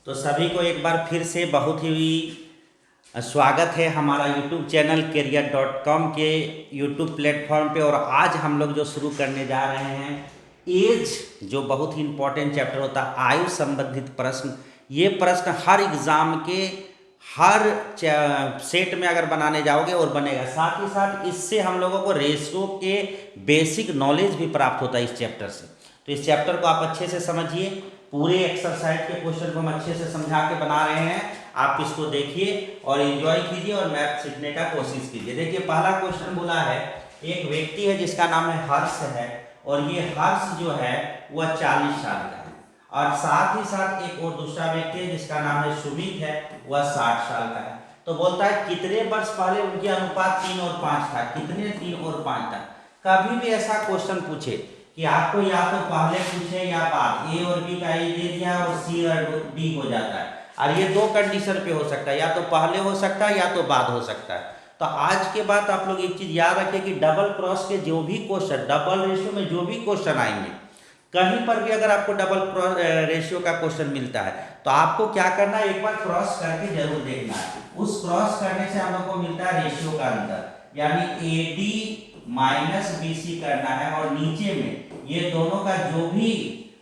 तो सभी को एक बार फिर से बहुत ही स्वागत है हमारा यूट्यूब चैनल career.com के यूट्यूब प्लेटफॉर्म पे। और आज हम लोग जो शुरू करने जा रहे हैं एज, जो बहुत ही इम्पोर्टेंट चैप्टर होता है आयु संबंधित प्रश्न। ये प्रश्न हर एग्ज़ाम के हर सेट में अगर बनाने जाओगे और बनेगा, साथ ही साथ इससे हम लोगों को रेशियो के बेसिक नॉलेज भी प्राप्त होता है इस चैप्टर से। तो इस चैप्टर को आप अच्छे से समझिए, पूरे एक्सरसाइज के क्वेश्चन को हम अच्छे से समझा के बना रहे हैं। आप इसको देखिए और एंजॉय कीजिए और मैथ सीखने का कोशिश कीजिए। देखिए पहला क्वेश्चन बोला है, एक व्यक्ति है जिसका नाम है हर्ष है, और ये हर्ष जो है वह 40 साल का है, और साथ ही साथ एक और दूसरा व्यक्ति है जिसका नाम है सुमित है, वह 60 साल का है। तो बोलता है कितने वर्ष पहले उनके अनुपात 3 और 5 था, कितने 3 और 5 था। कभी भी ऐसा क्वेश्चन पूछे कि आपको या तो पहले पूछे या बाद, ए और बी का ए दे दिया और सी और डी हो जाता है, और ये दो कंडीशन पे हो सकता है, या तो पहले हो सकता है या तो बाद हो सकता है। तो आज के बाद आप लोग एक चीज याद रखें कि डबल क्रॉस के जो भी क्वेश्चन, डबल रेशियो में जो भी क्वेश्चन आएंगे, कहीं पर भी अगर आपको डबल रेशियो का क्वेश्चन मिलता है तो आपको क्या करना है, एक बार क्रॉस करके जरूर देखना है। उस क्रॉस करने से हम लोग को मिलता है रेशियो का अंतर, यानी AD माइनस BC करना है, और नीचे में ये दोनों का जो भी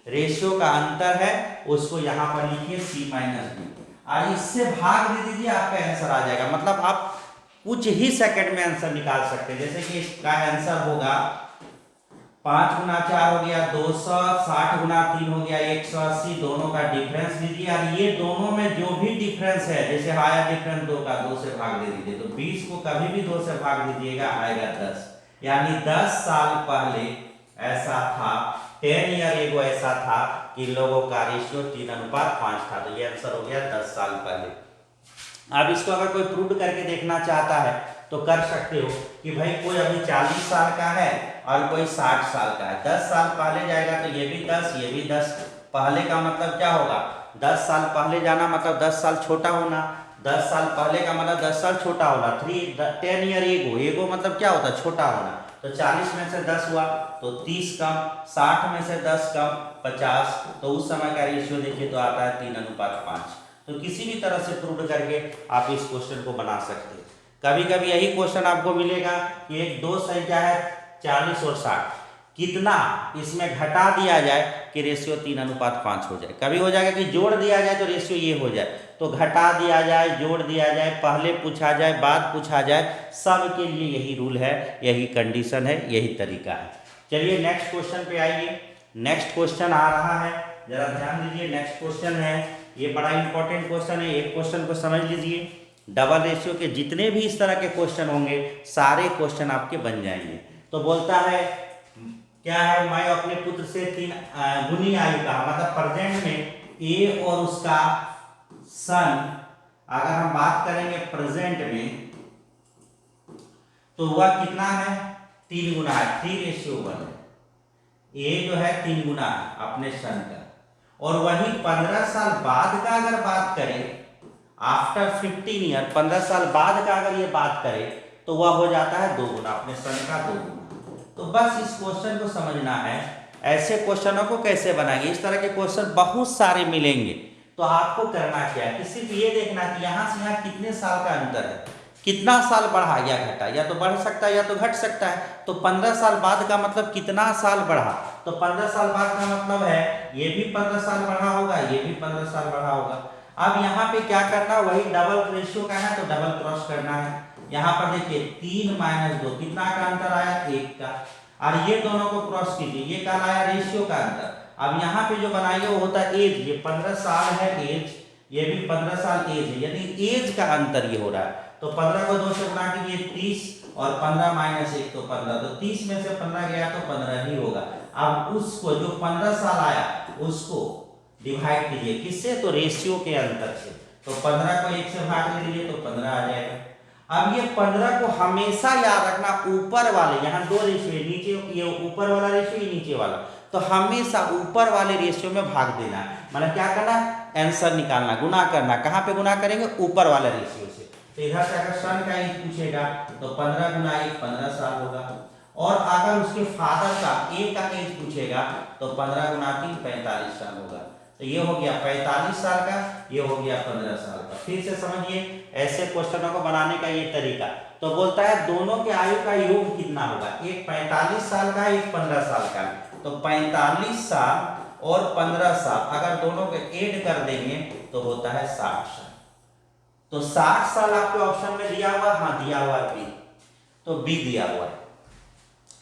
रेशियो का अंतर है उसको यहाँ पर लिखिए C माइनस B, और इससे भाग दे दीजिए, आपका आंसर आ जाएगा। मतलब आप कुछ ही सेकंड में आंसर निकाल सकते हैं। जैसे कि इसका आंसर होगा 5 गुना 4 हो गया 200, 60 गुना 3 हो गया 180, दोनों का डिफरेंस दीजिए, और ये दोनों में जो भी डिफरेंस है, जैसे आया डिफरेंस 2 का, 2 से भाग दे दीजिए। तो 20 को कभी भी 2 से भाग दीजिएगा, आएगा 10। यानी 10 साल पहले ऐसा था, 10 ईयर एगो ऐसा था कि लोगों का रेशियो 3:5 था। तो ये आंसर हो गया 10 साल पहले। अब इसको अगर कोई प्रूव करके देखना चाहता है तो कर सकते हो कि भाई कोई अभी 40 साल का है और कोई 60 साल का है, 10 साल पहले जाएगा तो ये भी 10, ये भी 10। पहले का मतलब क्या होगा, 10 साल पहले जाना मतलब 10 साल छोटा होना, 10 साल पहले का मतलब 10 साल छोटा होना। 10 ईयर एगो मतलब क्या होता है, छोटा होना। तो 40 में से 10 हुआ तो 30 कम, 60 में से 10 कम 50, तो उस समय का रेशियो देखिए तो आता है 3:5। तो किसी भी तरह से प्रूव करके आप इस क्वेश्चन को बना सकते हैं। कभी कभी यही क्वेश्चन आपको मिलेगा कि एक दो संख्या है 40 और 60, कितना इसमें घटा दिया जाए कि रेशियो 3:5 हो जाए। कभी हो जाएगा कि जोड़ दिया जाए तो रेशियो ये हो जाए, तो घटा दिया जाए, जोड़ दिया जाए, पहले पूछा जाए, बाद पूछा जाए, सब के लिए यही रूल है, यही कंडीशन है, यही तरीका है। चलिए नेक्स्ट क्वेश्चन पे आइए। नेक्स्ट क्वेश्चन आ रहा है, जरा ध्यान दीजिए। नेक्स्ट क्वेश्चन है, ये बड़ा इंपॉर्टेंट क्वेश्चन है, एक क्वेश्चन को समझ लीजिए। डबल रेशियो के जितने भी इस तरह के क्वेश्चन होंगे सारे क्वेश्चन आपके बन जाएंगे। तो बोलता है क्या है, मैं अपने पुत्र से 3 गुनी आयु का, मतलब प्रेजेंट में ए और उसका सन, अगर हम बात करेंगे प्रेजेंट में तो वह कितना है, 3 गुना है, 3:1 है। ए जो है 3 गुना है अपने सन का, और वही 15 साल बाद का अगर बात करें, आफ्टर 15 ईयर, 15 साल बाद का अगर ये बात करें तो वह हो जाता है 2 गुना, अपने सन का 2 गुना। तो बस इस क्वेश्चन को समझना है, ऐसे क्वेश्चनों को कैसे बनाएंगे। इस तरह के क्वेश्चन बहुत सारे मिलेंगे, तो आपको करना क्या है कि सिर्फ ये देखना कि यहाँ से यहाँ कितने साल का अंतर है, कितना साल बढ़ा या घटा, या तो बढ़ सकता है या तो घट सकता है। तो 15 साल बाद का मतलब कितना साल बढ़ा, तो 15 साल बाद का मतलब है ये भी 15 साल बढ़ा होगा, ये भी 15 साल बढ़ा होगा। अब यहाँ पे क्या करना, वही डबल रेशियो का है तो डबल क्रॉस करना है। यहाँ पर देखिए 3 - 2 कितना का अंतर आया, 1 का, और ये दोनों को क्रॉस कीजिए, ये क्या आया, रेशियो का अंतर। अब यहाँ पे जो बनाइए वो होता है एज, ये 15 साल है एज, ये भी 15 साल एज है, यानी एज का अंतर ये हो रहा है। तो 15 को 2 से गुणा कीजिए 30, और 15 - 1 तो 15, तो 30 में से 15 गया तो 15 ही होगा। अब उसको जो 15 साल आया उसको डिवाइड कीजिए किससे, तो रेशियो के अंतर से। तो 15 को 1 से भाग दे दीजिए तो 15 आ जाएगा। अब ये 15 को हमेशा याद रखना, ऊपर वाले, यहाँ 2 रेशियो, नीचे ये ऊपर वाला रेशियो, ये नीचे वाला, तो हमेशा ऊपर वाले रेशियो में भाग देना, मतलब क्या करना, आंसर निकालना, गुना करना। कहाँ पे गुना करेंगे, ऊपर वाले रेशियो से। तो इधर से अगर सन का एज पूछेगा तो 15 गुना 1 15 साल होगा, और अगर उसके फादर का ए का एज पूछेगा तो 15 गुना 3 45 साल होगा। तो ये हो गया 45 साल का, ये हो गया 15 साल का। फिर से समझिए ऐसे क्वेश्चनों को बनाने का ये तरीका। तो बोलता है दोनों के आयु का योग कितना होगा, एक 45 साल का, एक 15 साल का। तो 45 साल और 15 साल अगर दोनों को ऐड कर देंगे तो होता है 60 साल। तो 60 साल आपके ऑप्शन में दिया हुआ, हाँ दिया हुआ है बी, तो बी दिया हुआ है।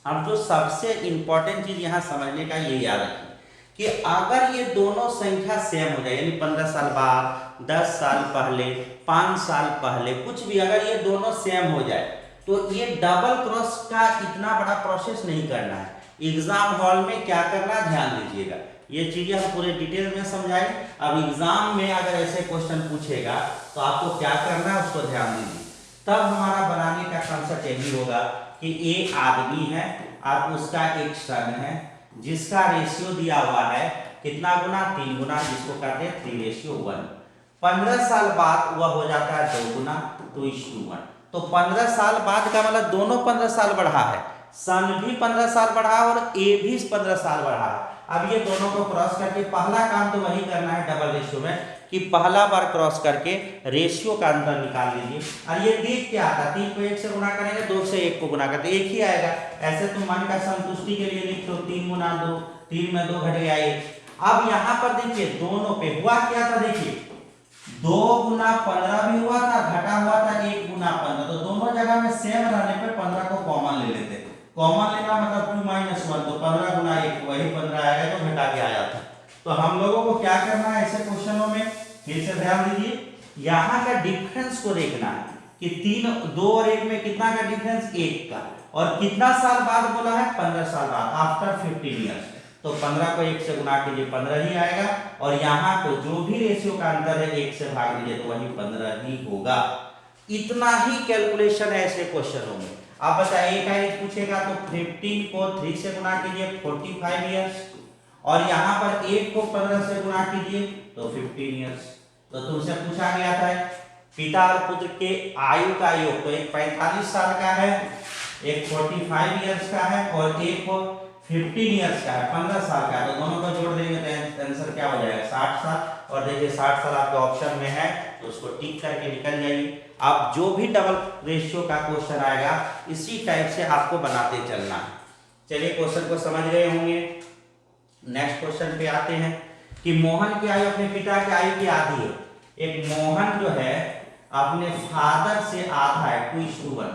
अब जो सबसे इंपॉर्टेंट चीज यहां समझने का ये याद रखिए कि अगर ये दोनों संख्या सेम हो जाए, यानी 15 साल बाद, 10 साल पहले, 5 साल पहले, कुछ भी अगर ये दोनों सेम हो जाए तो ये डबल क्रॉस का इतना बड़ा प्रोसेस नहीं करना है। एग्जाम हॉल में क्या करना ध्यान दीजिएगा, ये चीजें हम पूरे डिटेल में समझाएं। अब एग्जाम में अगर ऐसे क्वेश्चन पूछेगा तो आपको क्या करना है उसको ध्यान दीजिए। तब हमारा बनाने का कंसेप्ट यही होगा कि एक आदमी है और उसका एक सन है जिसका रेशियो दिया हुआ है कितना गुना, 3 गुना, जिसको कहते हैं 3:1। 15 साल बाद वह हो जाता है 2 गुना, 2:1। तो 15 साल बाद का मतलब दोनों 15 साल बढ़ा है, सन भी 15 साल बढ़ा और ए भी 15 साल बढ़ा है। अब ये दोनों को क्रॉस करके पहला काम तो वही करना है डबल रेशियो में कि पहला बार क्रॉस करके रेशियो का अंतर निकाल लीजिए। और ये देख क्या आता है, 3 को 1 से गुणा करेंगे, 2 से 1 को गुणा करते 1 ही आएगा। ऐसे तो मन का संतुष्टि के लिए लिख दो 3 गुना 2, 3 में 2 घट गया 1। अब यहाँ पर देखिए दोनों पे हुआ क्या था, देखिए 2 गुना 15 भी हुआ था, घटा हुआ था 1 गुना 15। तो दोनों जगह में सेम रहने पे 15 को कॉमन ले लेते। कॉमन लेना मतलब 2 - 1, तो 15 गुना 1 वही 15 आएगा, तो घटा के आया था। तो हम लोगों को क्या करना है ऐसे क्वेश्चनों में, फिर से ध्यान दीजिए, यहाँ का डिफरेंस को देखना है कि 3, 2 और 1 में कितना का डिफरेंस, 1 का। और कितना साल बाद बोला है, 15 साल बाद, आफ्टर 15 ईयर्स। तो 15 को 1 से गुणा कीजिए, 15 ही आएगा। और यहाँ को जो भी रेशियो का अंतर है 1 से भाग दीजिए तो वही 15 ही होगा। इतना ही कैलकुलेशन है ऐसे क्वेश्चनों में। आप बताइए एक आइए पूछेगा तो 15 को 3 से गुणा कीजिए 45 ईयर्स, और यहाँ पर 1 को 15 से गुणा कीजिए तो 15 ईयर्स। तो तुमसे पूछा गया था पिता और पुत्र के आयु का योग, तो एक 45 साल का है, एक 45 ईयर्स का है और एक को 15 ईयर्स का है, 15 साल का है। तो दोनों को जोड़ देंगे तो आंसर क्या हो जाएगा, 60 साल। और देखिए 60 साल आपके ऑप्शन में है तो उसको टिक करके निकल जाइए। अब जो भी डबल रेशियो का क्वेश्चन आएगा इसी टाइप से आपको बनाते चलना है। चलिए क्वेश्चन को समझ गए होंगे। नेक्स्ट क्वेश्चन पे आते हैं कि मोहन की आयु अपने पिता की आयु की आधी है। एक मोहन जो है अपने फादर से आधा है, 2:1।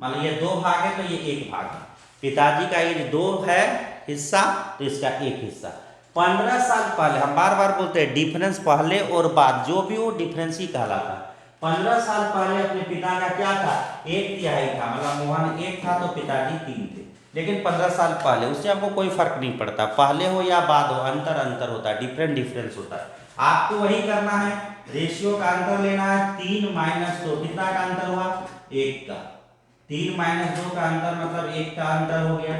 मतलब ये 2 भाग है तो ये 1 भाग है। पिताजी का ये 2 है हिस्सा तो इसका 1 हिस्सा। 15 साल पहले, हम बार बार बोलते हैं डिफरेंस पहले और बाद जो भी हो डिफरेंस ही कहलाता। 15 साल पहले अपने पिता का क्या था, 1/3 था। मतलब मोहन 1 था तो पिताजी 3 थे। लेकिन 15 साल पहले, उससे हमको कोई फर्क नहीं पड़ता, पहले हो या बाद हो, अंतर होता है, डिफरेंस होता है। आपको वही करना है, रेशियो का अंतर लेना है। 3 - 2 कितना का अंतर हुआ, 1 का। 3 - 2 का अंतर मतलब 1 का अंतर हो गया।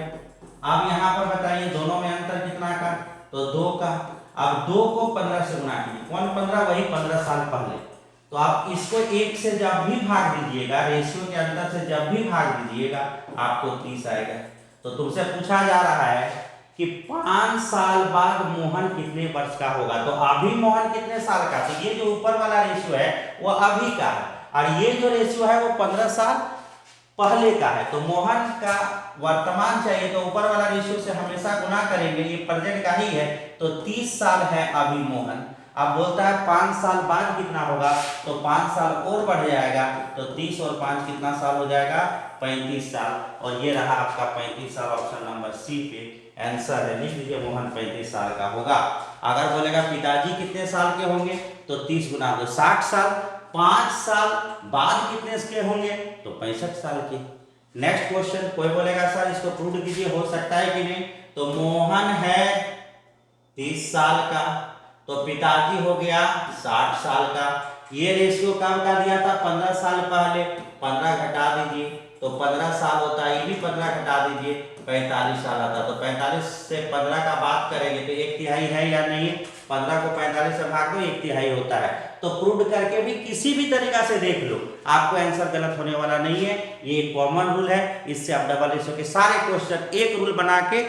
अब यहाँ पर बताइए दोनों में अंतर कितना का, तो 2 का। अब 2 को 15 से गुणा कीजिए, कौन 15, वही 15 साल पहले। तो आप इसको 1 से जब भी भाग दीजिएगा, रेशियो के अंतर से जब भी भाग दीजिएगा आपको 30 आएगा। तो तुमसे पूछा जा रहा है कि 5 साल बाद मोहन कितने वर्ष का होगा। तो अभी मोहन कितने साल का, तो ये जो ऊपर वाला रेशियो है वो अभी का है, और ये जो रेशियो है वो 15 साल पहले का है। तो मोहन का वर्तमान चाहिए तो ऊपर वाला रेशियो से हमेशा गुना करेंगे, ये प्रेजेंट का ही है। तो 30 साल है अभी मोहन। अब बोलता है 5 साल बाद कितना होगा, तो 5 साल और बढ़ जाएगा, तो 30 और 5 कितना साल हो जाएगा, 35 साल। और ये रहा आपका 35 साल, ऑप्शन नंबर सी पे आंसर है। लिख लीजिए मोहन 35 साल का होगा। अगर बोलेगा पिताजी कितने साल के होंगे तो 30 गुना 2 60 साल। 5 साल बाद कितने के होंगे, तो 65 साल के। नेक्स्ट क्वेश्चन, कोई बोलेगा सर इसको प्रूव कीजिए, हो सकता है कि नहीं। तो मोहन है 30 साल का, तो पिताजी हो गया 60 साल का। ये रेशियो कब का दिया था, 15 साल पहले। 15 घटा दीजिए तो 15 साल होता है, ये भी 15 घटा दीजिए 45 साल आता। तो 45 से 15 का बात करेंगे तो 1/3 है या नहीं है। 15 को 45 से भाग दो 1/3 होता है। तो प्रूव करके भी किसी भी तरीका से देख लो, आपको आंसर गलत होने वाला नहीं है। ये एक कॉमन रूल है, इससे आप डबल रेशियो के सारे क्वेश्चन, एक रूल बना के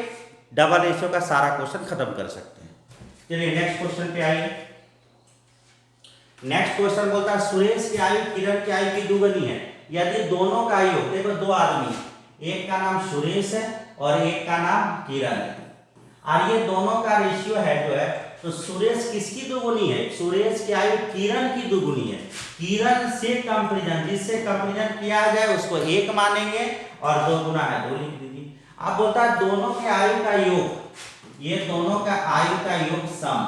डबल रेशियो का सारा क्वेश्चन खत्म कर सकते हैं। चलिए नेक्स्ट क्वेश्चन पे आइए। नेक्स्ट क्वेश्चन बोलता है सुरेश की आयु किरण की आयु की दुगनी है यदि दोनों का आयु, देखो दो आदमी, एक का नाम सुरेश है और एक का नाम किरण है, और ये दोनों का रेशियो है जो है, तो सुरेश किसकी दुगुनी है? सुरेश की आयु किरण की दुगुनी है। किरण से कंपैरिजन, जिससे कंपैरिजन किया जाए उसको एक मानेंगे और दो गुना है दो लिख दीजिए। अब बोलता है दोनों के आयु का योग, ये दोनों का आयु का योग सम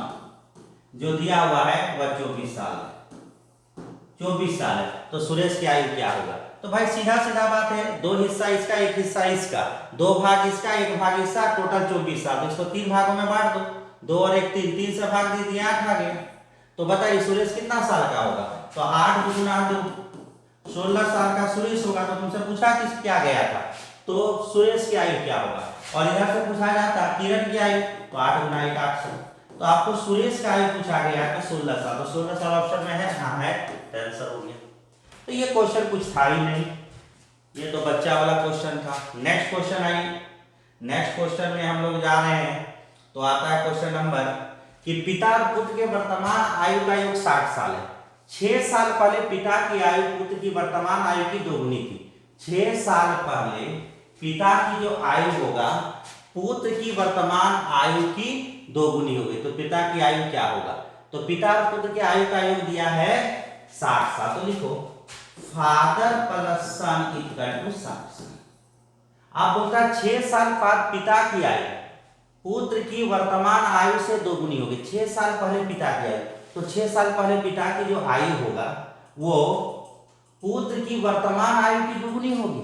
जो दिया हुआ है वह 24 साल है, 24 साल है, तो सुरेश की आयु क्या होगा? तो भाई सीधा सीधा बात है, दो हिस्सा इसका एक हिस्सा इसका, दो भाग इसका एक भाग इसका, टोटल 24 साल, तो इसको तीन भागों में बांट दो, दो और एक तीन, तीन से भाग दीजिए 8 आ गया। तो बताइए सुरेश कितना साल का होगा? तो 8 गुना 2 16 साल का सुरेश होगा। तो तुमसे पूछा किस क्या गया था, तो सुरेश की आयु क्या होगा, और इधर से पूछा जाता किरण की आयु, तो 8 गुना 1 800, तो आपको सुरेश का आयु पूछा गया कि 16 साल, तो 16 साल ऑप्शन में है, हाँ है, तो आंसर हो गया। तो ये क्वेश्चन कुछ था ही नहीं, ये तो बच्चा वाला क्वेश्चन था। Next question I, next question में हम लोग जा रहे हैं, तो आता है क्वेश्चन नंबर कि पिता और पुत्र के वर्तमान आयु का योग 60 साल है। 6 साल पहले पिता की आयु पुत्र की वर्तमान आयु की दोगुनी थी। 6 साल पहले पिता की जो आयु होगा पुत्र की वर्तमान आयु की दोगुनी होगी, तो पिता की आयु क्या होगा? तो पिता और पुत्र की आयु का योग दिया है 60 साल, तो लिखो father plus son equal to 60 साल। आप बोलता है 6 साल बाद पिता की आयु पुत्र की वर्तमान आयु से दोगुनी होगी। 6 साल पहले पिता की आयु, तो 6 साल पहले पिता की जो आयु होगा वो पुत्र की वर्तमान आयु की दुगुनी होगी।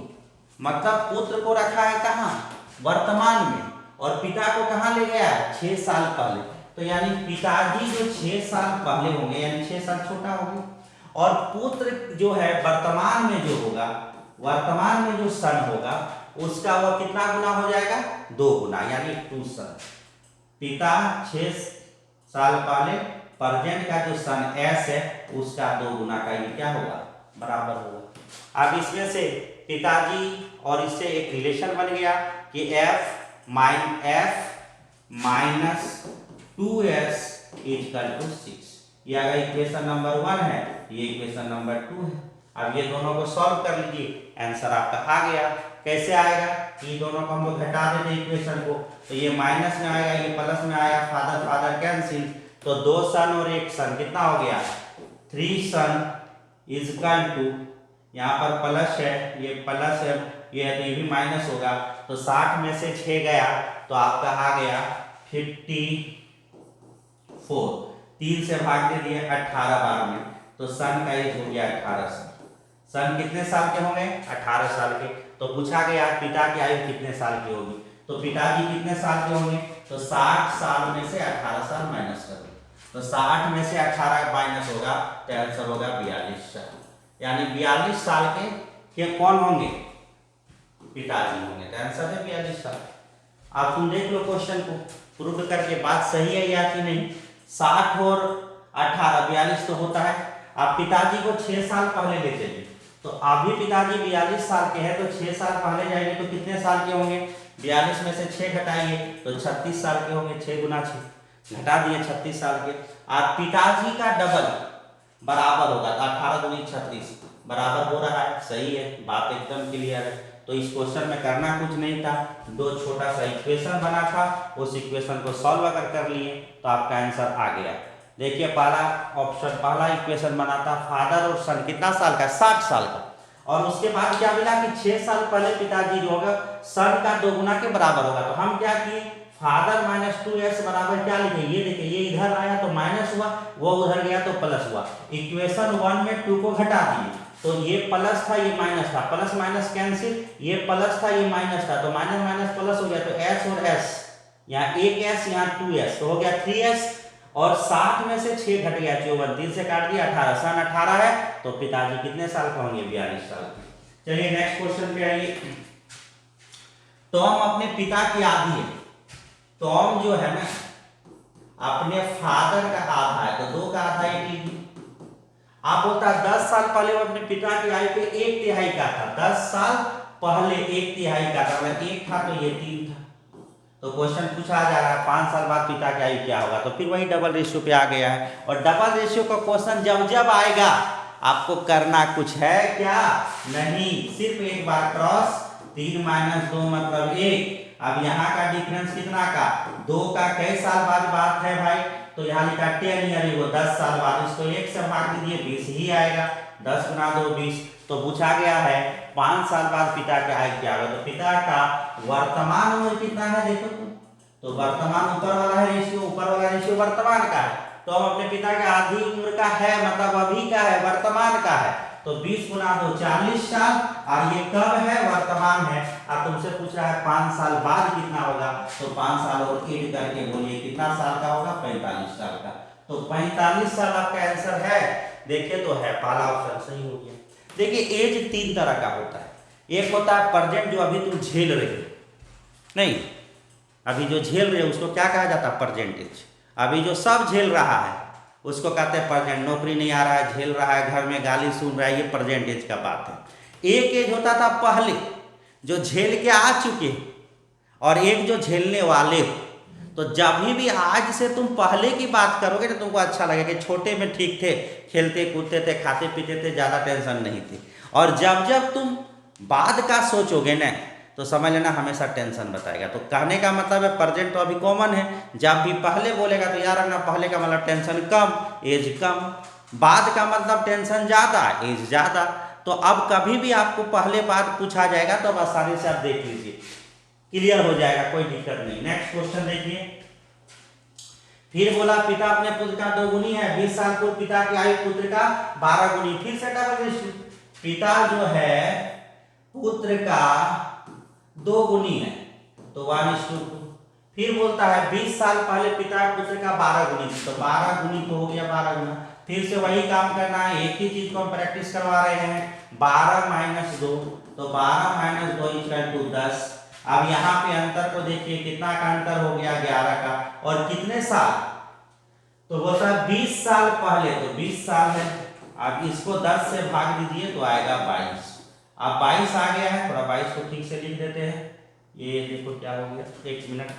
मतलब पुत्र को रखा है कहाँ? वर्तमान में, और पिता को कहाँ ले गया है? 6 साल पहले। तो यानी पिताजी जो 6 साल पहले होंगे, यानी 6 साल छोटा होंगे, और पुत्र जो है वर्तमान में जो होगा, वर्तमान में जो सन होगा उसका वह कितना गुना हो जाएगा? 2 गुना, यानी 2 सन। पिता 6 साल पहले, प्रेजेंट का जो सन एस है उसका 2 गुना का ये क्या होगा? बराबर होगा। अब इसमें से पिताजी और इससे एक रिलेशन बन गया कि f minus 2s equal to 6। ये अगर इक्वेशन नंबर 1 है, ये इक्वेशन नंबर 2 है। अब ये दोनों को सॉल्व कर लीजिए, आंसर आपका आ गया। कैसे आएगा? ये दोनों को हम लोग घटा देते इक्वेशन को, तो ये माइनस में आएगा, ये प्लस में आएगा, फादर फादर कैंसिल, तो 2 सन और 1 सन कितना हो गया? 3 सन इज इक्वल टू, यहाँ पर प्लस है, ये प्लस है, ये है तो ये भी माइनस होगा, तो 60 में से 6 गया तो आपका आ गया 54। 3 से भाग दे दिए 18 बार में, तो सन का एज हो गया 18 साल। सन कितने साल के होंगे? 18 साल के। तो पूछा गया पिता की आयु कितने साल की होगी, तो पिताजी कितने साल के होंगे? तो 60 साल में से 18 साल माइनस कर दो, तो 60 में से 18 माइनस होगा तो आंसर होगा 42 साल। यानी 42 साल के कौन होंगे? पिताजी होंगे, तो आंसर है 42 साल। आप तुम देख लो क्वेश्चन को प्रूव करके बात सही है या कि नहीं। 60 और 18 42 तो होता है। आप पिताजी को 6 साल पहले ले चलिए, तो अभी पिताजी 42 साल के हैं, तो 6 साल पहले जाएंगे तो कितने साल के होंगे? 42 में से 6 घटाइए तो 36 साल के होंगे, 6 गुना 6 घटा दिए 36 साल के। आप पिताजी का डबल बराबर होगा, 18 दूनी 36 बराबर हो रहा है, सही है, बात एकदम क्लियर है। तो इस क्वेश्चन में करना कुछ नहीं था, दो छोटा सा इक्वेशन बना था, उस इक्वेशन को सॉल्व अगर कर लिए तो आपका आंसर आ गया। देखिए पहला ऑप्शन, पहला इक्वेशन बना था फादर और सन कितना साल का? 60 साल का, और उसके बाद क्या मिला कि 6 साल पहले पिताजी जो होगा सन का 2 गुना के बराबर होगा। तो हम क्या किए, फादर माइनस 2s बराबर क्या लिखे? ये देखिए, ये इधर आया तो माइनस हुआ, वो उधर गया तो प्लस हुआ। इक्वेशन 1 में 2 को घटा दिए, तो ये प्लस था ये माइनस था, प्लस माइनस कैंसिल, ये प्लस था ये माइनस था, तो माइनस माइनस प्लस हो गया, तो s और s, यहाँ 1s यहाँ 2s, तो हो गया 3s, और 60 में से 6 घट गया 54, 3 से काट दिया 18, सन 18 है, तो पिताजी कितने साल का होंगे? 42 साल के। चलिए नेक्स्ट क्वेश्चन पे आइए। टॉम अपने पिता की आधी है, टॉम जो है ना अपने फादर का आधा है, तो 2 का आधा 18। आप बोलता है 10 साल पहले वो अपने पिता की आयु के 1/3 का था, 10 साल पहले 1/3 का था, मतलब 1 था तो ये 3 था, तो क्वेश्चन पूछा जा रहा है 5 साल बाद पिता की आयु क्या होगा, तो फिर वही डबल रेशियो पे आ गया है। और डबल रेशियो का क्वेश्चन जब जब आएगा आपको करना कुछ है क्या नहीं, सिर्फ एक बार क्रॉस, 3 - 2 मतलब 1। अब यहाँ का डिफरेंस कितना का 2 का कई साल बाद बात है भाई, तो यहाँ लिखा 10 यानी वो 10 साल बाद, इसको 1 से भाग दीजिए 20 ही आएगा, 10 × 2 20। तो पूछा गया है 5 साल बाद पिता की आयु क्या होगा, तो पिता का वर्तमान उम्र कितना है देखो तो वर्तमान ऊपर वाला है रेशियो, ऊपर वाला रेशियो वर्तमान का है, तो हम अपने पिता के आधी उम्र का है मतलब अभी का है, वर्तमान का है, तो 20 × 2 40 साल, और ये कब है वर्तमान है। अब तुमसे पूछ रहा है 5 साल बाद कितना होगा, तो 5 साल और ऐड करके बोलिए कितना साल का होगा, 45 साल का। तो 45 साल आपका आंसर है, देखिए तो है, पहला ऑप्शन सही हो गया। देखिए एज 3 तरह का होता है, एक होता है प्रेजेंट जो अभी तुम झेल रहे हो, नहीं अभी जो झेल रहे हो उसको क्या कहा जाता है परसेंटेज, अभी जो सब झेल रहा है उसको कहते हैं प्रेजेंट, नौकरी नहीं आ रहा है झेल रहा है, घर में गाली सुन रहा है, ये परसेंटेज का बात है। एक एज होता था पहले जो झेल के आ चुके और एक जो झेलने वाले हो, तो जब भी आज से तुम पहले की बात करोगे तो तुमको अच्छा लगेगा कि छोटे में ठीक थे, खेलते कूदते थे, खाते पीते थे, ज़्यादा टेंशन नहीं थी, और जब जब तुम बाद का सोचोगे ना तो समझ लेना हमेशा टेंशन बताएगा। तो कहने का मतलब है प्रेजेंट तो अभी कॉमन है, जब भी पहले बोलेगा तो याद रखना पहले का मतलब टेंशन कम, एज कम, बाद का मतलब टेंशन ज़्यादा, एज ज़्यादा। तो अब कभी भी आपको पहले बात पूछा जाएगा तो अब आसानी से आप देख लीजिए, क्लियर हो जाएगा, कोई दिक्कत नहीं। नेक्स्ट क्वेश्चन देखिए, फिर बोला पिता अपने पुत्र का 2 गुनी है, 20 साल पूर्व पिता की आयु पुत्र का 12 गुनी, फिर से डबल रेशियो, पिता जो है पुत्र का 2 गुनी है तो 1:2। फिर बोलता है 20 साल पहले पिता पुत्र का 12 गुनी, तो 12 गुनी तो हो गया 12 गुना, फिर से वही काम करना है, एक ही चीज को हम प्रैक्टिस करवा रहे हैं, 12 - 2, तो 12 - 2 = 10। अब यहाँ पे अंतर को देखिए कितना का अंतर हो गया 11 का, और कितने साल, तो बोलता है 20 साल पहले, तो 20 साल है, अब इसको 10 से भाग दीजिए तो आएगा 22। अब 22 आ गया है, थोड़ा 22 को ठीक से लिख देते हैं, ये देखो क्या हो गया, 1 मिनट,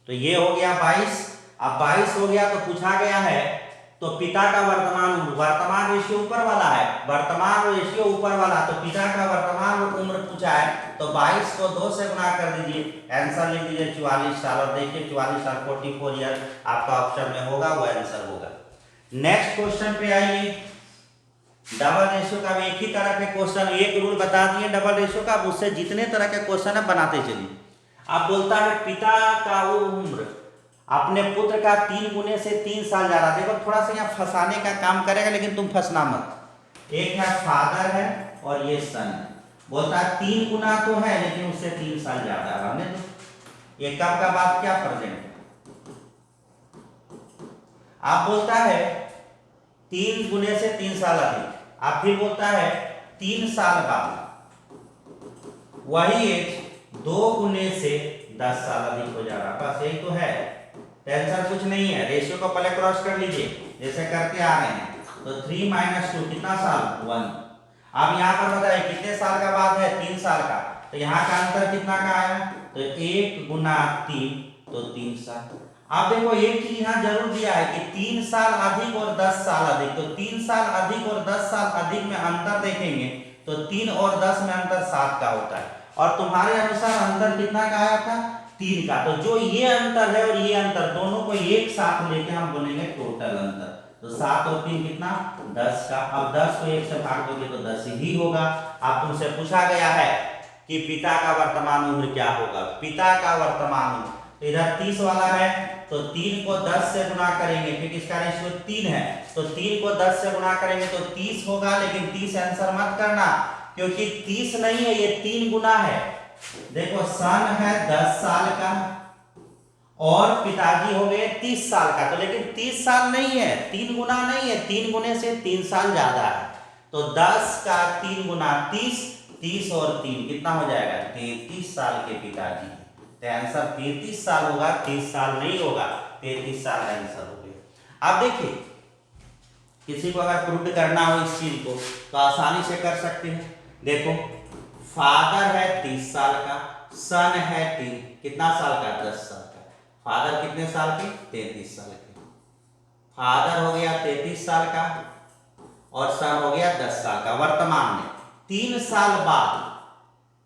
तो ये हो गया 22। अब 22 हो गया तो पूछा गया है तो पिता का वर्तमान रेशियो ऊपर वाला है, वर्तमान रेशियो ऊपर वाला, तो पिता का वर्तमान उम्र पूछा है, तो 22 को 2 से गुणा कर दीजिए, आंसर लिख दीजिए 44 साल, और देखिए 44 साल 44 ईयर आपका ऑप्शन में होगा, वो आंसर होगा। नेक्स्ट क्वेश्चन पे आइए, डबल रेशियो का भी एक ही तरह के क्वेश्चन, एक रूल बता दिए डबल रेशियो का, उससे जितने तरह के क्वेश्चन है बनाते चलिए। अब बोलता है पिता का वो उम्र अपने पुत्र का 3 गुने से 3 साल ज्यादा, देखो थोड़ा सा यहाँ फंसाने का काम करेगा लेकिन तुम फंसना मत, एक है फादर है और ये सन है, बोलता है 3 गुना तो है लेकिन उससे 3 साल ज्यादा है, हमने तो ये कब का बात क्या प्रेजेंट, आप बोलता है 3 गुने से 3 साल अधिक, आप फिर बोलता है 3 साल बाद, वही एज 2 गुने से 10 साल अधिक हो जा रहा, बस यही तो है, टेंशन कुछ नहीं है। रेशियो को पहले क्रॉस कर लीजिए जैसे करते आ रहे हैं, तो 3 - 2 कितना साल 1। अब यहाँ पर बताइए कितने साल का बाद है 3 साल का, तो यहाँ का अंतर कितना का आया, तो 1 × 3 तो 3 साल। अब देखो एक चीज यहाँ जरूर दिया है कि 3 साल अधिक और 10 साल अधिक, तो 3 साल अधिक और 10 साल अधिक में अंतर देखेंगे तो 3 और 10 में अंतर 7 का होता है, और तुम्हारे अनुसार अंतर कितना का आया था 3 का, तो जो ये अंतर है और ये अंतर दोनों को एक साथ लेके हम बोलेंगे टोटल अंतर, तो 7 और 3 कितना 10 का। अब 10 को 1 से भाग दोगे तो 10 ही होगा। अब तुमसे पूछा गया है कि पिता का वर्तमान उम्र क्या होगा, पिता का वर्तमान उम्र, तो इधर 30 वाला है तो 3 को 10 से गुणा करेंगे क्योंकि इसका रेशियो 3 है, तो 3 को 10 से गुणा करेंगे तो 30 होगा, लेकिन 30 आंसर मत करना क्योंकि 30 नहीं है, ये 3 गुना है। देखो सन है 10 साल का और पिताजी हो गए 30 साल का, तो लेकिन 30 साल नहीं है, 3 गुना नहीं है, 3 गुने से 3 साल ज्यादा है, तो 10 का 3 गुना 30, 30 और 3 कितना हो जाएगा 33 साल के पिताजी, तो आंसर 33 साल होगा, 30 साल नहीं होगा, 33 साल आंसर हो गया। अब देखिए किसी को अगर प्रूव करना हो इस चीज को तो आसानी से कर सकते हैं, देखो फादर है 30 साल का, सन है कितना साल का, 10 साल का। फादर कितने साल के, 33 साल के। फादर हो गया 33 साल का और सन हो गया 10 साल का। वर्तमान में 3 साल बाद,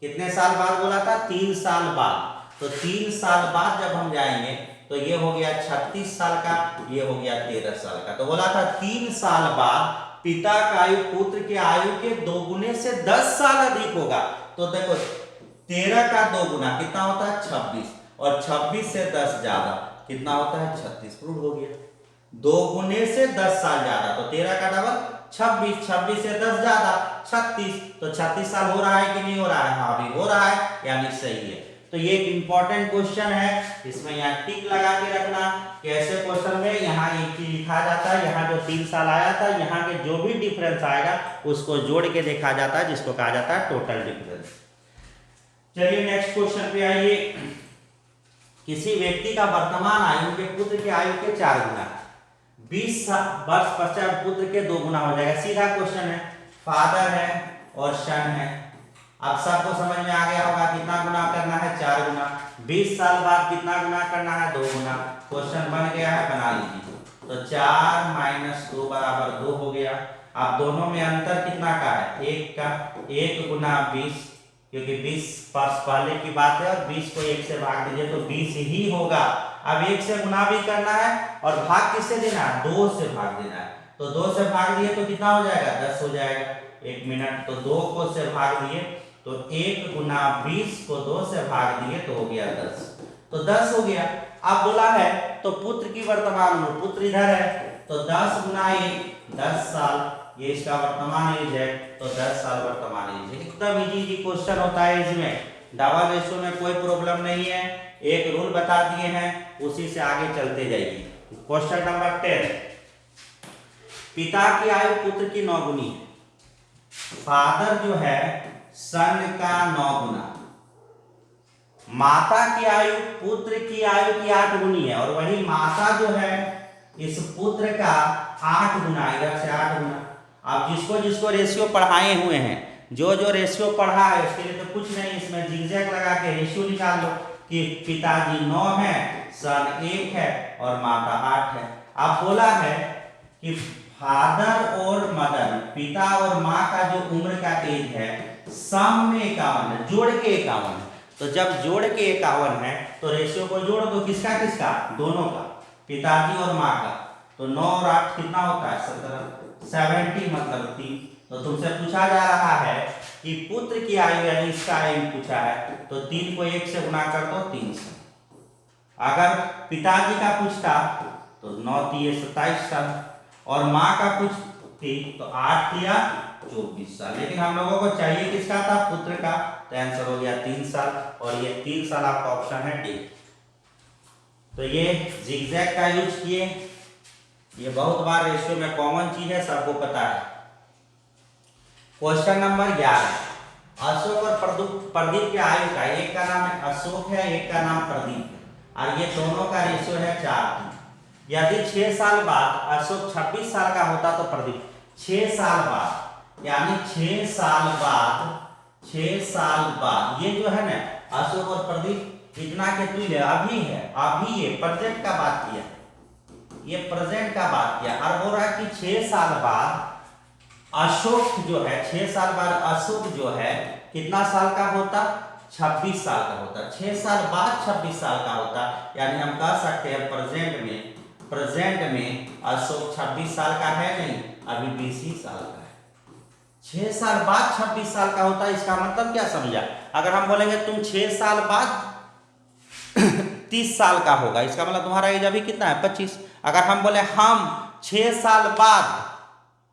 कितने साल बाद बोला था, 3 साल बाद। तो 3 साल बाद जब हम जाएंगे तो ये हो गया 36 साल का, ये हो गया 13 साल का। तो बोला था 3 साल बाद पिता का आयु पुत्र के आयु के 2 गुने से 10 साल अधिक होगा। तो देखो 13 का 2 गुना कितना होता है, 26, और 26 से 10 ज्यादा कितना होता है, 36। प्रूव हो गया। 2 गुने से 10 साल ज्यादा, तो 13 का डबल 26, 26 से 10 ज्यादा 36। तो 36 साल हो रहा है कि नहीं हो रहा है, हाँ अभी हो रहा है, यानी सही है। तो ये एक इंपॉर्टेंट क्वेश्चन है, इसमें यहाँ टिक लगा के रखना। कैसे क्वेश्चन में यहाँ एक चीज लिखा जाता है, यहाँ जो 3 साल आया था, यहाँ के जो भी डिफरेंस आएगा उसको जोड़ के देखा जाता है, जिसको कहा जाता है टोटल डिफरेंस। चलिए नेक्स्ट क्वेश्चन पे आइए। किसी व्यक्ति का वर्तमान आयु के पुत्र के आयु के 4 गुना, 20 वर्ष पश्चात पुत्र के 2 गुना हो जाएगा। सीधा क्वेश्चन है, फादर है और सन है। अब सबको समझ में आ गया होगा कितना गुना करना है, 4 गुना। 20 साल बाद कितना गुना करना है, 2 गुना। क्वेश्चन बन गया है, बना लीजिए। तो 4 - 2 बराबर 2 हो गया। अब दोनों में अंतर कितना का है, 1 का। 1 गुना 20, क्योंकि 20 वर्ष पहले की बात है और 20 को 1 से भाग दीजिए तो 20 ही होगा। अब 1 से गुना भी करना है और भाग किससे देना है, 2 से भाग देना है। तो 2 से भाग दिए तो कितना हो जाएगा, 10 हो जाएगा। 1 मिनट, तो 2 को से भाग दिए तो 1 गुना 20 को 2 से भाग दिए तो हो गया 10, तो 10 हो गया। अब बोला है तो पुत्र की वर्तमान उम्र, पुत्र इधर है, तो 10 गुना 1 10 साल, ये इसका वर्तमान एज है, तो 10 साल वर्तमान एज है। एकदम इजी क्वेश्चन होता है, इसमें डबल रेशियो में कोई प्रॉब्लम नहीं है। एक रूल बता दिए हैं, उसी से आगे चलते जाइए। क्वेश्चन नंबर 10, पिता की आयु पुत्र की 9 गुनी है। फादर जो है सन का 9 गुना, माता की आयु पुत्र की आयु की 8 गुनी है, और वही माता जो है इस पुत्र का 8 गुना, इधर से 8 गुना। आप जिसको जिसको रेशियो पढ़ाए हुए हैं, जो जो रेशियो पढ़ा है उसके लिए तो कुछ नहीं, इसमें जिगजैग लगा के रेशियो निकाल लो कि पिताजी 9 है, सन 1 है और माता 8 है। अब बोला है कि फादर और मदर, पिता और माँ का जो उम्र का एज है सम में 51 है, जोड़ के 51 है। तो जब जोड़ के 51 है तो रेशियो को जोड़ दो, किसका किसका, दोनों का, पिताजी और माँ का। तो 9 और 8 कितना होता है, 17, 70 मतलब 3। तो तुमसे पूछा जा रहा है कि पुत्र की आयु, यानी इसका आयु पूछा है, तो 3 को 1 से गुना कर दो 3 से। अगर पिताजी का पूछता तो 9 3 27 साल, और माँ का पूछती तो 8 3 24 साल। लेकिन हम लोगों को चाहिए किसका था, पुत्र का, तो आंसर हो गया 3 साल, और ये 3 साल आपका ऑप्शन है डी। तो ये जिगजैग का यूज किए, ये बहुत बार रेशियो में कॉमन चीज है, सबको पता है। क्वेश्चन नंबर 11, अशोक और प्रदीप के आयु का, एक का नाम है अशोक है, एक का नाम प्रदीप है, और ये दोनों का रेशियो है 4। यदि 6 साल बाद अशोक 26 साल का होता तो प्रदीप 6 साल बाद, यानी 6 साल बाद, 6 साल बाद ये जो है ना अशोक और प्रदीप इतना के तुल्य अभी है, अभी ये प्रेजेंट का बात किया, ये प्रेजेंट का बात किया। और बोल रहा है कि 6 साल बाद अशोक जो है, 6 साल बाद अशोक जो है कितना साल का होता, 26 साल का होता। 6 साल बाद 26 साल का होता, यानी हम कह सकते हैं प्रेजेंट में अशोक 26 साल का है नहीं, अभी 20 ही साल का है। 6 साल बाद 26 साल का होता है, इसका मतलब क्या समझा। अगर हम बोलेंगे तुम 6 साल बाद 30 साल का होगा, इसका मतलब तुम्हारा एज अभी कितना है, 25। अगर हम बोले हम 6 साल बाद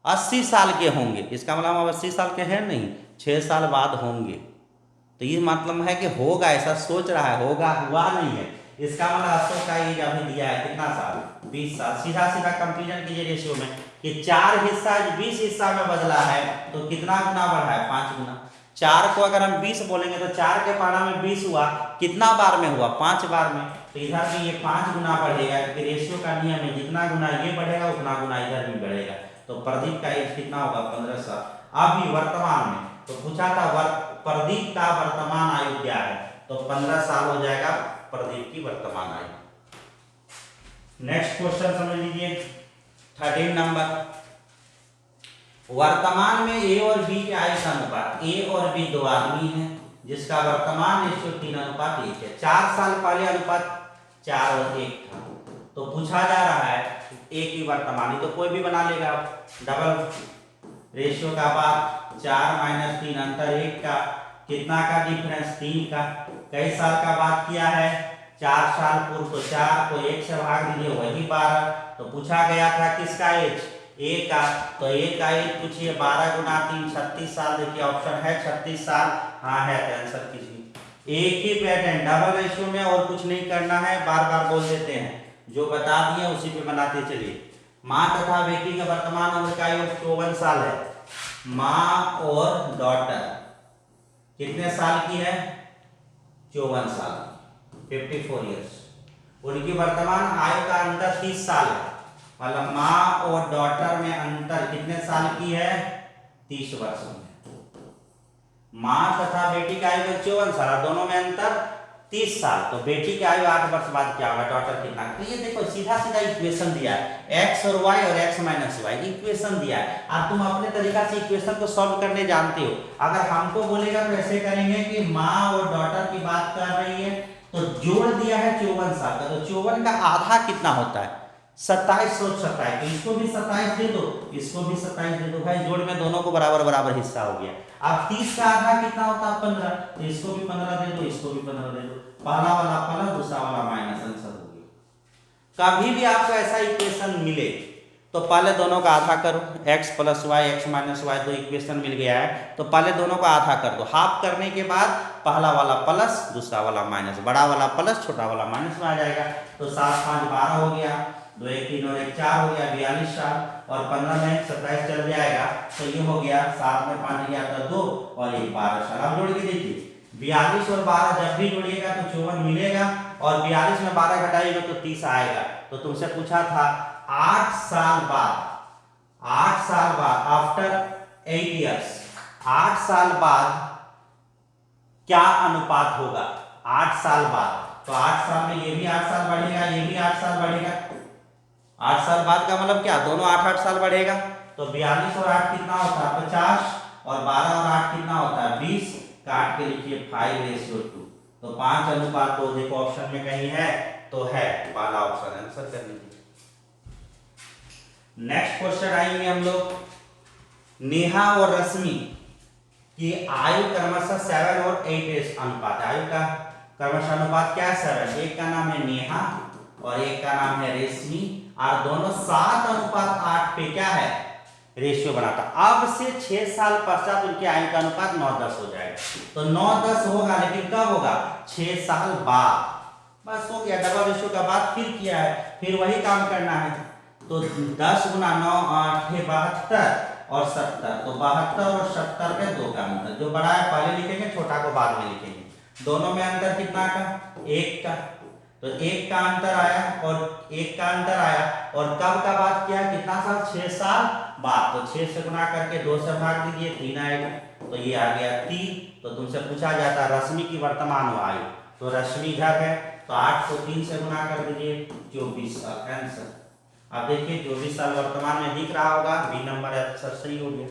80 साल के होंगे, इसका मतलब हम 80 साल के हैं नहीं, 6 साल बाद होंगे। तो ये मतलब है कि होगा, ऐसा सोच रहा है, होगा, हुआ नहीं है। इसका मतलब अशोक का एज अभी दिया है कितना साल, 20 साल। सीधा सीधा कंपेरिजन कीजिए रेशियो में कि 4 हिस्सा 20 हिस्सा में बदला है, तो कितना गुना बढ़ा है, 5 गुना। 4 को अगर हम 20 बोलेंगे तो 4 के पारा में 20 हुआ, कितना बार में हुआ, 5 बार में। तो इधर भी ये 5 गुना बढ़ेगा, क्योंकि रेशियो का नियम है, जितना गुना ये बढ़ेगा उतना गुना इधर भी बढ़ेगा। तो प्रदीप का एज कितना होगा, 15 साल। अभी वर्तमान में तो पूछा था प्रदीप का वर्तमान आयु क्या है, तो 15 साल हो जाएगा प्रदीप की वर्तमान आयु। नेक्स्ट क्वेश्चन समझ लीजिए 13 नंबर, वर्तमान में ए और बी के आयु का अनुपात, ए और बी दो आदमी हैं जिसका वर्तमान रेशियो 3:1 है। 4 साल पहले अनुपात 4:1 था, तो पूछा जा रहा है ए की वर्तमान, तो कोई भी बना लेगा डबल रेशियो का बात 4 - 3 अंतर 1 का, कितना का डिफरेंस 3 का, कई साल का बात किया है 4 साल पूर्व, तो 4 को 1 से भाग दीजिए वही 12। तो पूछा गया था किसका एज, ए का, तो ए का एज पूछिए 12 × 3 36 साल, देखिए ऑप्शन है 36 साल, हाँ है, तो आंसर कीजिए। एक ही पैटर्न डबल रेशियो में, और कुछ नहीं करना है, बार बार बोल देते हैं, जो बता दिए उसी पे बनाते चलिए। माँ तथा बेटी का वर्तमान उम्र का आयु 54 साल है, माँ और डॉटर कितने साल की है, 54 साल, 54 ईयर्स, उनकी वर्तमान आयु का अंतर 30 साल है, मतलब माँ और डॉटर में अंतर कितने साल की है, 30 वर्ष में। माँ तथा बेटी का आयु 54 साल, दोनों में अंतर 30 साल, तो बेटी की आयु 8 वर्ष बाद क्या होगा, डॉटर कितना, तो ये देखो सीधा सीधा इक्वेशन दिया है, एक्स और वाई और एक्स माइनस वाई इक्वेशन दिया है। अब तुम अपने तरीका से इक्वेशन को सॉल्व करने जानते हो। अगर हमको बोलेगा तो ऐसे करेंगे कि माँ और डॉटर की बात कर रही है, तो जोड़ दिया है 54 साल का, तो 54 का आधा कितना होता है, 27 और 27, तो इसको भी 27 दे दो, इसको भी 27 दे दो, भाई जोड़ में दोनों को बराबर बराबर हिस्सा हो गया। अब 30 का आधा कितना होता है, 15, तो इसको भी 15 दे दो, इसको भी 15 दे दो, पहला वाला प्लस दूसरा वाला माइनस, आंसर हो गया। कभी भी आपको ऐसा इक्वेशन मिले तो पहले दोनों का आधा करो, x + y x - y, तो इक्वेशन मिल गया है, तो पहले दोनों का आधा कर दो, हाफ करने के बाद पहला वाला प्लस दूसरा वाला माइनस, बड़ा वाला प्लस छोटा वाला माइनस में आ जाएगा, तो 7 × 5 = 12 हो गया, 2 × 3 और 1 4 हो गया, 42 साल, और 15 में 27 चल जाएगा, तो ये हो गया 7 में 5 गया तो 2 और 1 12 साल। अब जोड़ के देखिए 42 और 12 जब भी जोड़िएगा तो 54 मिलेगा, और 42 में 12 घटाइएगा तो 30 आएगा। तो तुमसे पूछा था 8 साल बाद आफ्टर 8 इयर्स, 8 साल बाद क्या अनुपात होगा, 8 साल बाद, तो 8 साल में ये भी 8 साल बढ़ेगा, ये भी 8 साल बढ़ेगा, 8 साल बाद का मतलब क्या, दोनों 8 साल बढ़ेगा, तो 42 और 8 कितना होता है 50, और 12 और 8 कितना होता है 20, काट के लिखिए 5:2, तो 5:2, देखो ऑप्शन में कहीं है, तो है पहला ऑप्शन, आंसर कर लीजिए। नेक्स्ट क्वेश्चन आएंगे हम लोग, नेहा और रश्मि की आयु क्रमशः 7 और 8 अनुपात, आयु का क्रमशः अनुपात क्या है 7, एक का नाम है नेहा और एक का नाम है रेशमी, और दोनों 7:8 पे क्या है रेशियो बनाता। अब से 6 साल पश्चात उनके आयु का अनुपात 9:10 हो जाएगा, तो 9:10 होगा, लेकिन कब होगा 6 साल बाद, बस हो गया, डबल रेशियो का बात फिर किया है, फिर वही काम करना है, तो 10 × 9 8 72 और 70, तो 72 और 70 के 2 का अंतर, जो बड़ा है पहले लिखेंगे, छोटा को बाद में लिखेंगे, दोनों में अंतर कितना का 1 का, तो 1 का अंतर आया और 1 का अंतर आया, और कब का बात किया, कितना साल 6 साल बाद, तो 6 से गुना करके 2 से भाग दीजिए 3 आएगा, तो ये आ गया 3। तो तुमसे पूछा जाता है रश्मि की वर्तमान आयु, तो रश्मि घर है, तो 8 को 3 से गुना कर दीजिए 24 साल, आंसर। अब देखिए 24 साल वर्तमान में दिख रहा होगा, बी नंबर आंसर सही हो गया,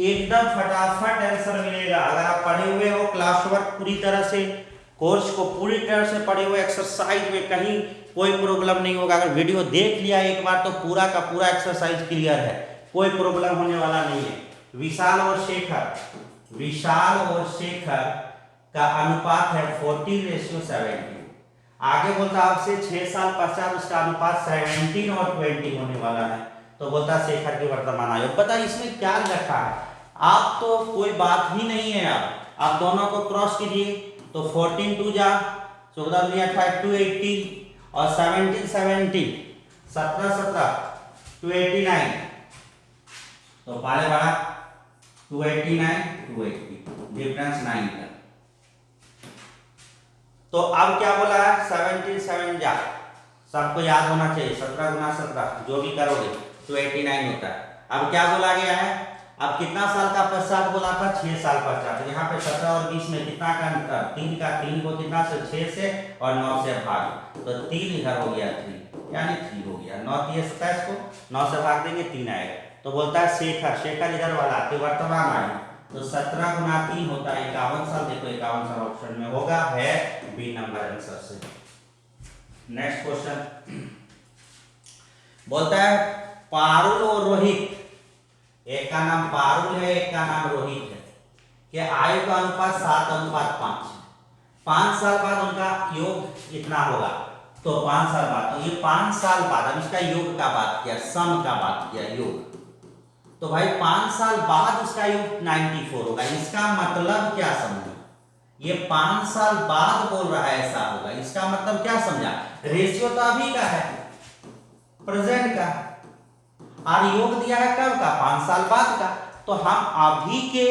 एकदम फटाफट आंसर मिलेगा। अगर आप पढ़े हुए हो क्लास वर्क पूरी तरह से, कोर्स को पूरी तरह से पढ़े हुए, एक्सरसाइज में कहीं कोई प्रॉब्लम नहीं होगा। अगर वीडियो देख लिया एक बार तो पूरा का पूरा एक्सरसाइज क्लियर है, कोई प्रॉब्लम होने वाला नहीं है। विशाल और शेखर का अनुपात है 40:70। आगे बोलता आपसे 6 साल पश्चात उसका अनुपात 17 और 20 होने वाला है, तो बोलता शेखर की वर्तमान आयु। पता इसमें क्या रखा है, आप तो कोई बात ही नहीं है, आप दोनों को क्रॉस कीजिए, तो 14 2 जा 14 दिया था 280, और 17 17 17 17 289, तो पहले बड़ा 289 280, डिफरेंस 9 का। तो अब क्या बोला है 17 7 जा, सबको याद होना चाहिए, 17 × 17 जो भी करोगे 289 होता है। अब क्या बोला गया है अब कितना साल का पश्चात बोला था, 6 साल पश्चात। तो यहाँ पे 17 और 20 में कितना का अंतर, 3 का, 3 को कितना से 6 से और 9 से भाग, तो 3 इधर हो गया 3, यानी 3 हो गया। 9 3 27 को 9 से भाग देंगे 3 आएगा। तो बोलता है शेखर, शेखर इधर वाला तो वर्तमान आयु, तो 17 गुना 3 होता है 51 साल। देखो 51 साल ऑप्शन में होगा, है बी नंबर आंसर से। नेक्स्ट क्वेश्चन बोलता है पारुल और रोहित, एक का नाम पारुल है, एक का नाम रोहित है, कि आयु का अनुपात 7:5 है। 5 साल बाद उनका योग इतना होगा, तो 5 साल बाद, तो ये 5 साल बाद, अब इसका योग का बात किया, सम का बात किया, योग, तो भाई 5 साल बाद उसका योग 94 होगा। इसका मतलब क्या समझो, ये 5 साल बाद बोल रहा है ऐसा होगा, इसका मतलब क्या समझा, रेशियो तो अभी का है, प्रेजेंट का, और योग दिया है कब का, 5 साल बाद का। तो हम अभी के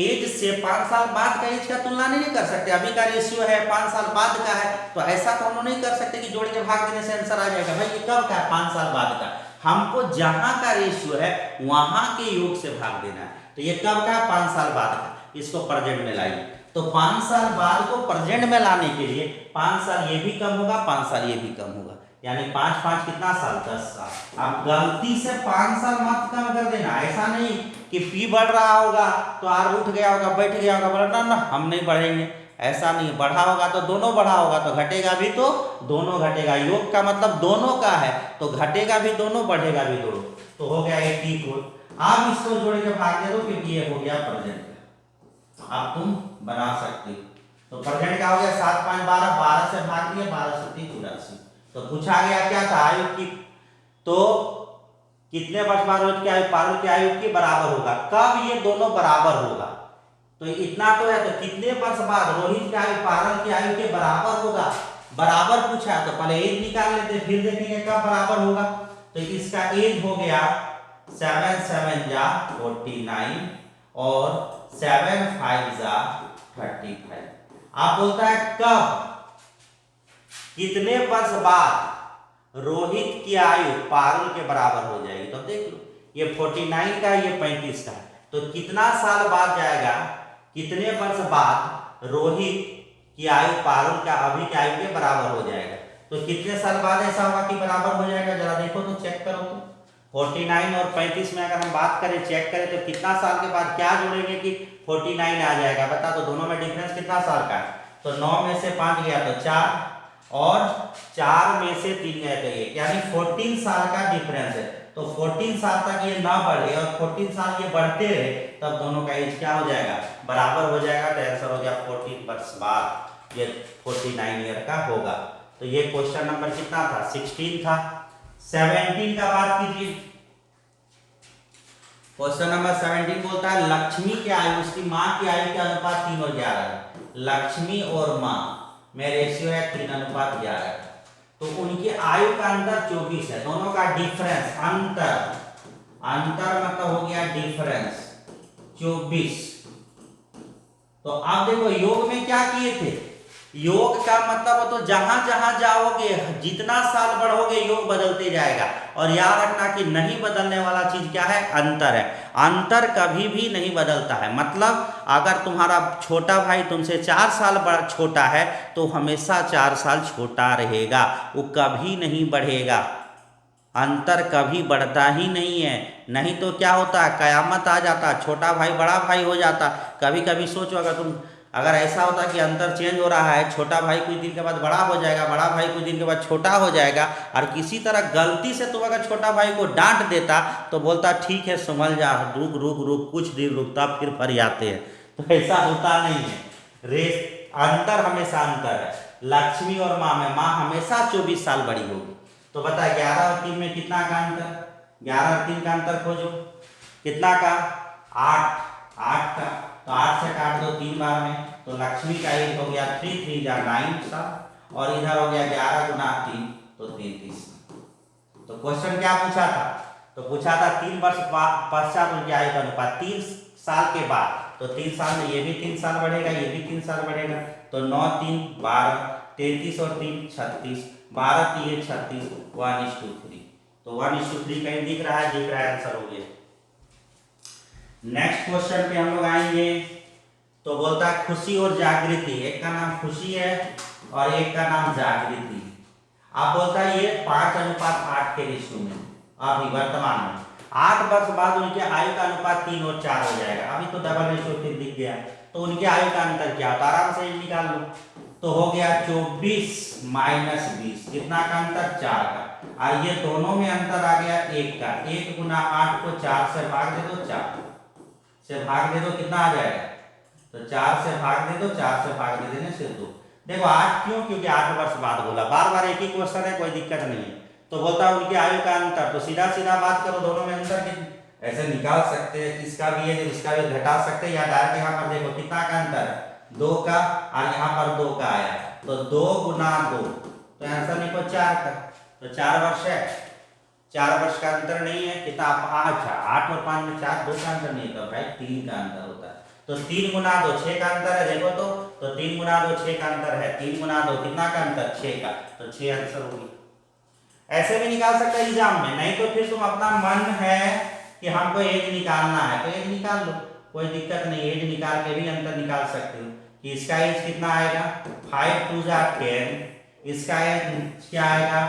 एज से 5 साल बाद का एज का तुलना नहीं कर सकते। अभी का रेशियो है 5 साल बाद का है, तो ऐसा तो हम लोग नहीं कर सकते कि जोड़ के भाग देने से आंसर आ जाएगा। भाई ये कब का है, 5 साल बाद का, हमको जहां का रेशियो है वहां के योग से भाग देना है। तो ये कब का, 5 साल बाद का, इसको प्रेजेंट में लाइए। तो 5 साल बाद को प्रेजेंट में लाने के लिए 5 साल ये भी कम होगा, 5 साल ये भी कम होगा, यानी 5 5 कितना साल, 10 साल। अब गलती से 5 साल मत कम कर देना, ऐसा नहीं कि पी बढ़ रहा होगा तो आर उठ गया होगा, बैठ गया होगा, बढ़ना ना, हम नहीं बढ़ेंगे, ऐसा नहीं। बढ़ा होगा तो दोनों बढ़ा होगा, तो घटेगा भी तो दोनों घटेगा। योग का मतलब दोनों का है, तो घटेगा भी दोनों, बढ़ेगा भी दोनों, तो हो गया 84। आप इसको जोड़ के भाग दे दो, क्योंकि ये हो गया प्रेजेंट। अब तुम बना सकते हो, तो प्रेजेंट का हो गया 7 5 12, 12 से भाग दिया, 12 से 3 84। तो पूछा गया क्या था, आयु की, तो कितने वर्ष बाद रोहित की आयु पारुल की आयु के बराबर होगा, कब ये दोनों बराबर होगा, तो इतना तो है, तो कितने वर्ष बाद रोहित की आयु पारुल की आयु के बराबर होगा, बराबर पूछा है, तो पहले एज निकाल लेते, फिर देखेंगे कब बराबर होगा। तो इसका एज हो गया 7 7 जा 49 और 7 5 जा 35। आप बोलता है कब, कितने वर्ष बाद रोहित की आयु पारुल के बराबर हो जाएगी। तो देख लो, ये 49 का, ये 35 का, तो कितना साल बाद जाएगा, कितने वर्ष बाद रोहित की आयु पारुल का अभी की आयु के बराबर हो जाएगा। तो कितने साल बाद ऐसा होगा कि बराबर हो जाएगा, जरा देखो तो, चेक करो तो। 49 और 35 में अगर हम बात करें, चेक करें, तो कितना साल के बाद क्या जोड़ेंगे कि 49 आ जाएगा, बता। तो दोनों में डिफरेंस कितना साल का है, तो 9 में से 5 गया तो 4, और 4 में से 3 गया तो 1, यानी 14 साल का डिफरेंस है। तो 14 साल तक ये ना बढ़े और 14 साल ये बढ़ते रहे, तब दोनों का एज क्या हो जाएगा, बराबर हो जाएगा। तो आंसर हो गया 14 वर्ष बाद ये 49 ईयर का होगा। तो ये क्वेश्चन नंबर कितना था, 16 था। 17 का बात कीजिए। क्वेश्चन नंबर 17 बोलता है लक्ष्मी की आयु उसकी माँ की आयु के अनुपात 3 और 11 है। लक्ष्मी और माँ में रेशियो है 3:11, तो उनकी आयु का अंतर 24 है, दोनों का डिफरेंस, अंतर, अंतर मतलब हो गया डिफरेंस 24। तो आप देखो योग में क्या किए थे, योग का मतलब तो जहां जहां जाओगे, जितना साल बढ़ोगे योग बदलते जाएगा। और याद रखना कि नहीं बदलने वाला चीज क्या है, अंतर है। अंतर कभी भी नहीं बदलता है। मतलब अगर तुम्हारा छोटा भाई तुमसे 4 साल बड़ा छोटा है, तो हमेशा 4 साल छोटा रहेगा, वो कभी नहीं बढ़ेगा। अंतर कभी बढ़ता ही नहीं है, नहीं तो क्या होता है, कयामत आ जाता, छोटा भाई बड़ा भाई हो जाता। कभी कभी सोचो, अगर ऐसा होता कि अंतर चेंज हो रहा है, छोटा भाई कुछ दिन के बाद बड़ा हो जाएगा, बड़ा भाई कुछ दिन के बाद छोटा हो जाएगा, और किसी तरह गलती से तुम अगर छोटा भाई को डांट देता तो बोलता ठीक है संभल जा, रुक रुक रुक, कुछ दिन रुकता, फिर फरियाते हैं। तो ऐसा होता नहीं है, रेस अंतर हमेशा अंतर है। लक्ष्मी और माँ में माँ हमेशा 24 साल बड़ी होगी। तो बता 11 और 3 में कितना का अंतर, 11 और 3 का अंतर खोजो, कितना का, 8, 8 का, तो 8 से काट दो 3 बार में, तो लक्ष्मी का एज हो गया 3 3 जा 9 साल, और इधर हो गया 11 गुना 3, तो 33। तो क्वेश्चन क्या पूछा था, तो पूछा था 3 वर्ष पश्चात उनकी आयु का अनुपात, 3 साल के बाद, तो 3 साल में ये भी 3 साल बढ़ेगा, ये भी 3 साल बढ़ेगा, तो 9 3 12, 33 और 3 36, 12 3 36, 1:3। तो 1:3 कहीं दिख रहा है, आंसर हो गया। नेक्स्ट क्वेश्चन पे हम लोग आएंगे। तो बोलता है खुशी और जागृति, एक का नाम खुशी है और एक का नाम जागृति। आप बोलता है ये 5:8 के रेशियो में अभी वर्तमान में 8 वर्ष बाद उनके आयु का अनुपात 3 और 4 हो जाएगा। अभी तो डबल रेशियो फिर दिख गया, तो उनके आयु का अंतर क्या होता है आराम से निकाल लो। तो हो गया 24 माइनस 20, कितना का अंतर 4 का, और ये दोनों में अंतर आ गया 1 का। 1 गुना 8 को 4 से भाग दे दो, 4 से भाग दे दो, कितना आ जाएगा, तो 4 से भाग दे दो, 4 से भाग दे देने से 2। देखो 8 क्यों, क्योंकि 8 वर्ष बाद बोला, बार बार एक ही क्वेश्चन है, कोई दिक्कत नहीं है। तो बोलता है उनकी आयु का अंतर, तो सीधा सीधा बात करो दोनों में अंतर कितना ऐसे निकाल सकते हैं, इसका भी है इसका भी घटा सकते हैं, या डायरेक्ट यहाँ पर देखो कितना का अंतर है 2 का, और यहाँ पर 2 का आया, तो 2 गुना 2, तो आंसर निकलो 4 का। तो 4 वर्ष है, 4 वर्ष का अंतर नहीं है, कितना 8 और 5 में 4, 2 का अंतर नहीं है, भाई 3 का अंतर होता है। तो 3 गुना 2 6 का अंतर है, देखो तो 3 गुना 2 6 का अंतर है, 3 गुना 2 कितना का अंतर 6 का, तो 6 आंसर होगी। ऐसे भी निकाल सकते हैं एग्जाम में, नहीं तो फिर तुम अपना मन है कि हमको एज निकालना है तो एज निकाल लो, कोई दिक्कत नहीं, एज निकाल के भी अंतर निकाल सकते हो कि इसका एज कितना आएगा 5 2 जा 10, इसका एज क्या आएगा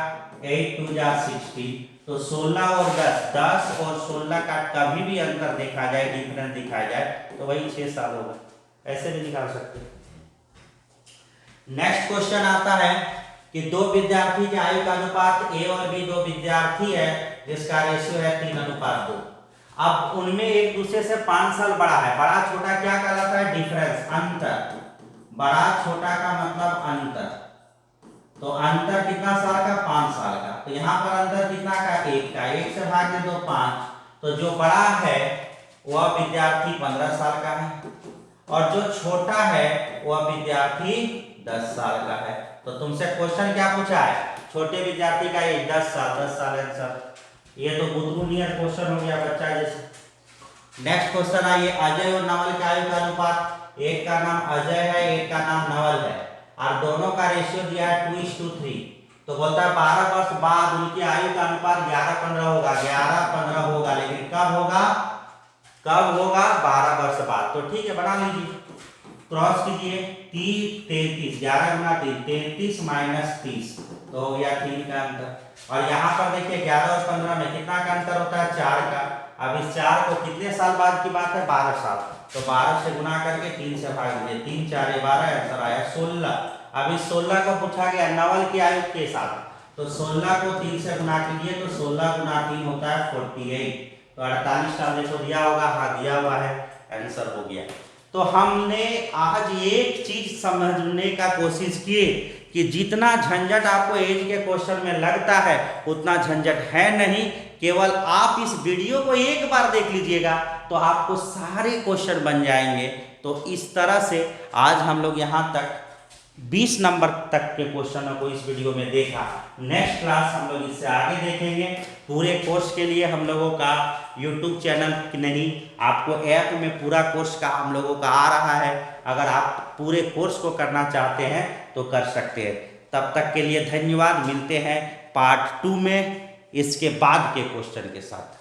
8 2 जा 16, तो 16 और 10 और 16 का कभी भी अंतर देखा जाए, डिफरेंस दिखाया जाए तो वही 6 साल होगा, ऐसे भी निकाल सकते हैं। नेक्स्ट क्वेश्चन आता है कि दो विद्यार्थी के आयु का अनुपात ए और बी, दो विद्यार्थी है जिसका रेशियो है 3:2। अब उनमें एक दूसरे से 5 साल बड़ा है, बड़ा छोटा क्या कहलाता है डिफरेंस, अंतर, बड़ा छोटा का मतलब अंतर, तो अंतर कितना साल का 5 साल का, तो यहाँ पर अंतर कितना का 1 का, 1 से भाग दे दो 5, तो जो बड़ा है वह विद्यार्थी 15 साल का है और जो छोटा है वह विद्यार्थी 10 साल का है। तो तुमसे क्वेश्चन क्या पूछा है, छोटे विद्यार्थी का एज 10 साल आंसर, ये तो बुद्धू नियर क्वेश्चन हो गया बच्चा जैसे। नेक्स्ट क्वेश्चन आइए, अजय और नवल के आयु का अनुपात, एक का नाम अजय है एक का नाम नवल है और दोनों का रेशियो दिया है 2:3, तो बोलता है 12 वर्ष बाद उनकी आयु का अनुपात 11-15 होगा, 11-15 होगा, लेकिन कब होगा 12 वर्ष बाद। तो ठीक है बना लीजिए, क्रॉस कीजिए 33, 11 गुना 3 33 माइनस 30, तो हो गया 3 का अंतर। और यहाँ पर देखिए 11 और 15 में कितना का अंतर होता है 4 का। अब इस 4 को कितने साल बाद की बात है 12 साल, तो 12 से गुना करके 3 से भाग दीजिए, 3 4 12, आंसर आया 16। अब इस 16 को पूछा गया नवल की आयु के साथ, तो 16 को 3 से गुना कीजिए, तो 16 गुना 3 होता है 48, तो 48 साल देखो दिया होगा, हाँ दिया हुआ है, आंसर हो गया। तो हमने आज एक चीज समझने का कोशिश की कि जितना झंझट आपको एज के क्वेश्चन में लगता है उतना झंझट है नहीं, केवल आप इस वीडियो को एक बार देख लीजिएगा तो आपको सारे क्वेश्चन बन जाएंगे। तो इस तरह से आज हम लोग यहाँ तक 20 नंबर तक के क्वेश्चनों को इस वीडियो में देखा। नेक्स्ट क्लास हम लोग इससे आगे देखेंगे। पूरे कोर्स के लिए हम लोगों का यूट्यूब चैनल नहीं, आपको ऐप में पूरा कोर्स का हम लोगों का आ रहा है, अगर आप पूरे कोर्स को करना चाहते हैं तो कर सकते हैं। तब तक के लिए धन्यवाद, मिलते हैं पार्ट 2 में इसके बाद के क्वेश्चन के साथ।